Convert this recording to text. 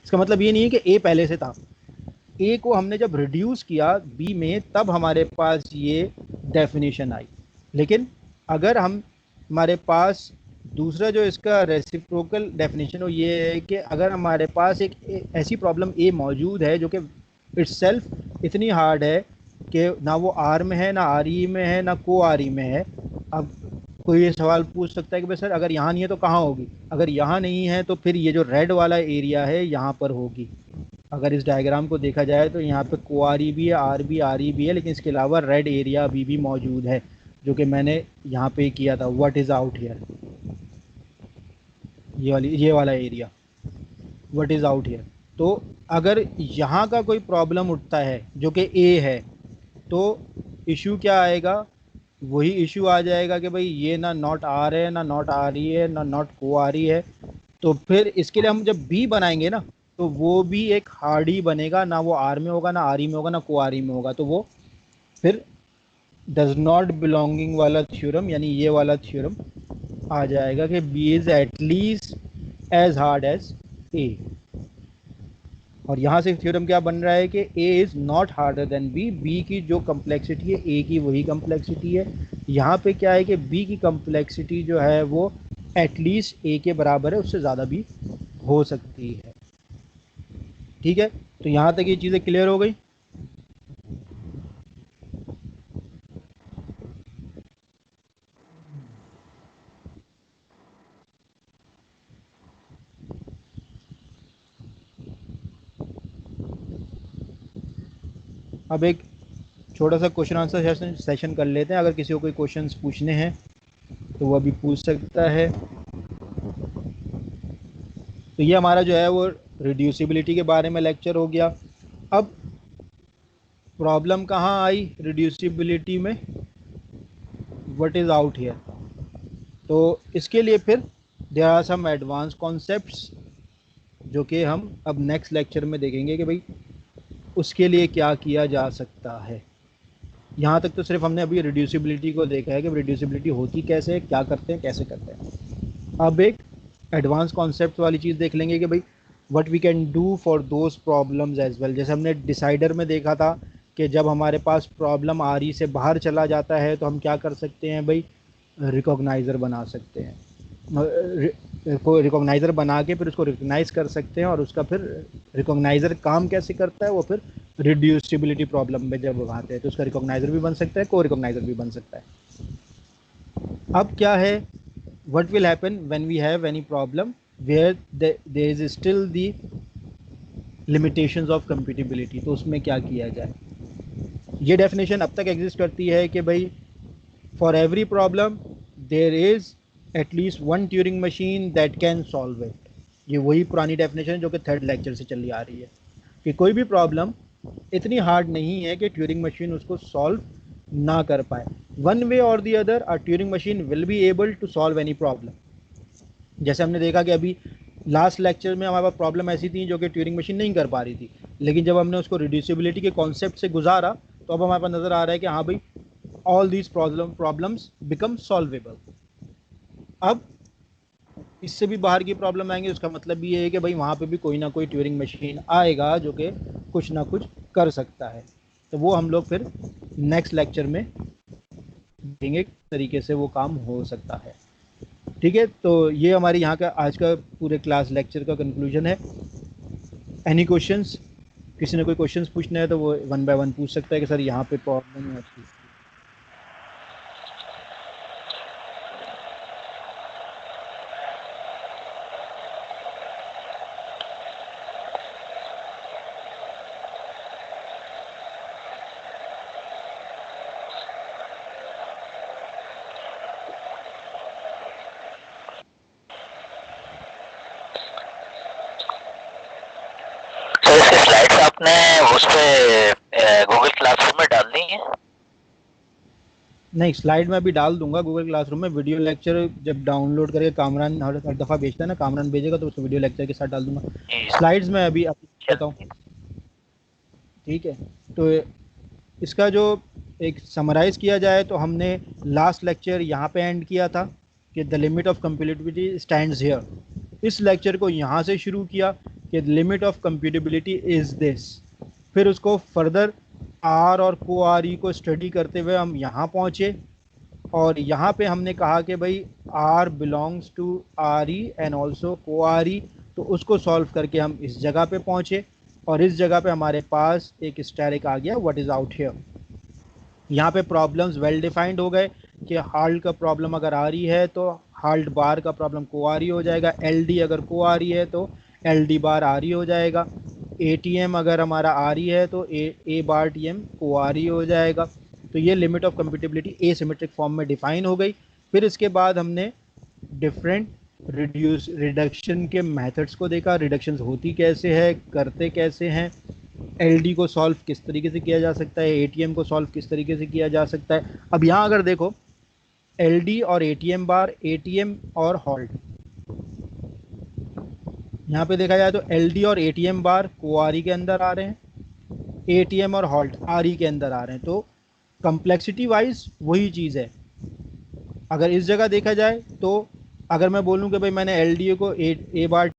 इसका मतलब ये नहीं है कि ए पहले से था, ए को हमने जब रिड्यूस किया बी में तब हमारे पास ये डेफिनेशन आई। लेकिन अगर हम हमारे पास दूसरा जो इसका रेसिप्रोकल डेफिनेशन हो ये है कि अगर हमारे पास एक ऐसी प्रॉब्लम ए मौजूद है जो कि इट्सेल्फ इतनी हार्ड है कि ना वो आर में है, ना आर ई में है, ना को आर ई में है। अब कोई ये सवाल पूछ सकता है कि भाई सर अगर यहाँ नहीं है तो कहाँ होगी? अगर यहाँ नहीं है तो फिर ये जो रेड वाला एरिया है यहाँ पर होगी। अगर इस डायग्राम को देखा जाए तो यहाँ पे कुआरी भी है, आर ई भी है, लेकिन इसके अलावा रेड एरिया अभी भी मौजूद है जो कि मैंने यहाँ पे किया था, व्हाट इज़ आउट हियर, ये वाला area what is out here. तो अगर यहाँ का कोई प्रॉब्लम उठता है जो कि ए है तो इशू क्या आएगा? वही इशू आ जाएगा कि भाई ये ना नॉट आर है, ना नॉट आ रही है, ना नॉट को आ रही है। तो फिर इसके लिए हम जब बी बनाएंगे ना तो वो भी एक हार्ड ही बनेगा, ना वो आर में होगा, ना आर ई में होगा, ना को आर ई में होगा। तो वो फिर डज नॉट बिलोंगिंग वाला थ्योरम यानी ये वाला थ्योरम आ जाएगा कि B is at least as hard as A. और यहाँ से थ्योरम क्या बन रहा है कि A is not harder than B, B की जो कम्प्लेक्सिटी है ए की वही कम्प्लेक्सिटी है। यहाँ पे क्या है कि बी की कम्प्लेक्सिटी जो है वो एटलीस्ट ए के बराबर है, उससे ज़्यादा भी हो सकती है। ठीक है, तो यहाँ तक ये चीज़ें क्लियर हो गई। अब एक छोटा सा क्वेश्चन आंसर सेशन कर लेते हैं। अगर किसी को कोई क्वेश्चंस पूछने हैं तो वो अभी पूछ सकता है। तो ये हमारा जो है वो रिड्यूसिबिलिटी के बारे में लेक्चर हो गया। अब प्रॉब्लम कहाँ आई रिड्यूसिबिलिटी में? What is out here. तो इसके लिए फिर there are some advance concepts जो कि हम अब नेक्स्ट लेक्चर में देखेंगे कि भाई उसके लिए क्या किया जा सकता है। यहाँ तक तो सिर्फ हमने अभी रिड्यूसिबिलिटी को देखा है कि रिड्यूसिबिलिटी होती कैसे है, क्या करते हैं, कैसे करते हैं। अब एक एडवांस कॉन्सेप्ट वाली चीज़ देख लेंगे कि भाई what we can do for those problems as well. जैसे हमने डिसाइडर में देखा था कि जब हमारे पास प्रॉब्लम आ रही से बाहर चला जाता है तो हम क्या कर सकते हैं भाई, रिकॉग्नाइज़र बना सकते हैं। को रिकॉग्नाइज़र बना के फिर उसको रिकॉग्नाइज कर सकते हैं और उसका फिर रिकॉग्नाइज़र काम कैसे करता है वो फिर रिड्यूसिबिलिटी प्रॉब्लम में जब आते हैं तो उसका रिकॉग्नाइज़र भी बन सकता है, को रिकॉग्नाइज़र भी बन सकता है। अब क्या है, what will happen when we have any problem where there is still the limitations of computability, तो उसमें क्या किया जाए। ये डेफिनेशन अब तक एग्जिस्ट करती है कि भाई for every problem there is at least one Turing machine that can solve it. ये वही पुरानी डेफिनेशन जो कि थर्ड लेक्चर से चली आ रही है कि कोई भी प्रॉब्लम इतनी हार्ड नहीं है कि ट्यूरिंग मशीन उसको सॉल्व ना कर पाए। वन वे और the other a Turing machine will be able to solve any problem. जैसे हमने देखा कि अभी लास्ट लेक्चर में हमारे पास प्रॉब्लम ऐसी थी जो कि ट्यूरिंग मशीन नहीं कर पा रही थी, लेकिन जब हमने उसको रिड्यूसिबिलिटी के कॉन्सेप्ट से गुजारा तो अब हमारे पास नज़र आ रहा है कि हाँ भाई all these problems become solvable. अब इससे भी बाहर की प्रॉब्लम आएंगे, उसका मतलब ये है कि भाई वहाँ पे भी कोई ना कोई ट्यूरिंग मशीन आएगा जो कि कुछ ना कुछ कर सकता है। तो वो हम लोग फिर नेक्स्ट लेक्चर में देखेंगे तरीके से वो काम हो सकता है। ठीक है, तो ये हमारी यहाँ का आज का पूरे क्लास लेक्चर का कंक्लूजन है। Any questions? किसी ने कोई क्वेश्चंस पूछना है तो वो वन बाय वन पूछ सकता है कि सर यहाँ पे प्रॉब्लम है उसकी। सर इसकी स्लाइड्स आपने उस पे गूगल क्लासरूम में डाल दी हैं? नहीं, स्लाइड में अभी डाल दूंगा गूगल क्लासरूम में। वीडियो लेक्चर जब डाउनलोड करके कामरान हर दफ़ा भेजता है ना, कामरान भेजेगा तो उसको वीडियो लेक्चर के साथ डाल दूंगा। स्लाइड्स में अभी देता हूँ। ठीक है, तो इसका जो एक समराइज़ किया जाए तो हमने लास्ट लेक्चर यहाँ पे एंड किया था कि the limit of compatibility stands here. इस लेक्चर को यहाँ से शुरू किया कि लिमिट ऑफ कंप्यूटेबिलिटी इज़ दिस। फिर उसको फर्दर आर और को आर ई को स्टडी करते हुए हम यहाँ पहुँचे, और यहाँ पे हमने कहा कि भाई R belongs to R E and also co R E, तो उसको सॉल्व करके हम इस जगह पे पहुँचे, और इस जगह पे हमारे पास एक स्टैटिक आ गया व्हाट इज़ आउट हियर। यहाँ पे प्रॉब्लम्स वेल डिफाइंड हो गए कि हाल्ट का प्रॉब्लम अगर आ रही है तो हाल्ट बार का प्रॉब्लम को आ रही हो जाएगा, एल डी अगर को आ रही है तो एल डी बार आ रही हो जाएगा, ए टी एम अगर हमारा आ रही है तो ए बार टी एम को आ रही हो जाएगा। तो ये लिमिट ऑफ कंप्यूटेबिलिटी एसिमेट्रिक फॉर्म में डिफाइन हो गई। फिर इसके बाद हमने डिफरेंट रिडक्शन के मेथड्स को देखा, रिडक्शंस होती कैसे है, करते कैसे हैं, एलडी को सॉल्व किस तरीके से किया जा सकता है, एटीएम को सॉल्व किस तरीके से किया जा सकता है। अब यहाँ अगर देखो एलडी और एटीएम बार, एटीएम और हॉल्ट, यहाँ पे देखा जाए तो एलडी और एटीएम बार को आर ई के अंदर आ रहे हैं, एटीएम और हॉल्ट आर ई के अंदर आ रहे हैं। तो कंप्लेक्सिटी वाइज वही चीज़ है। अगर इस जगह देखा जाए तो अगर मैं बोलूँ कि भाई मैंने एल डी ए को ए बार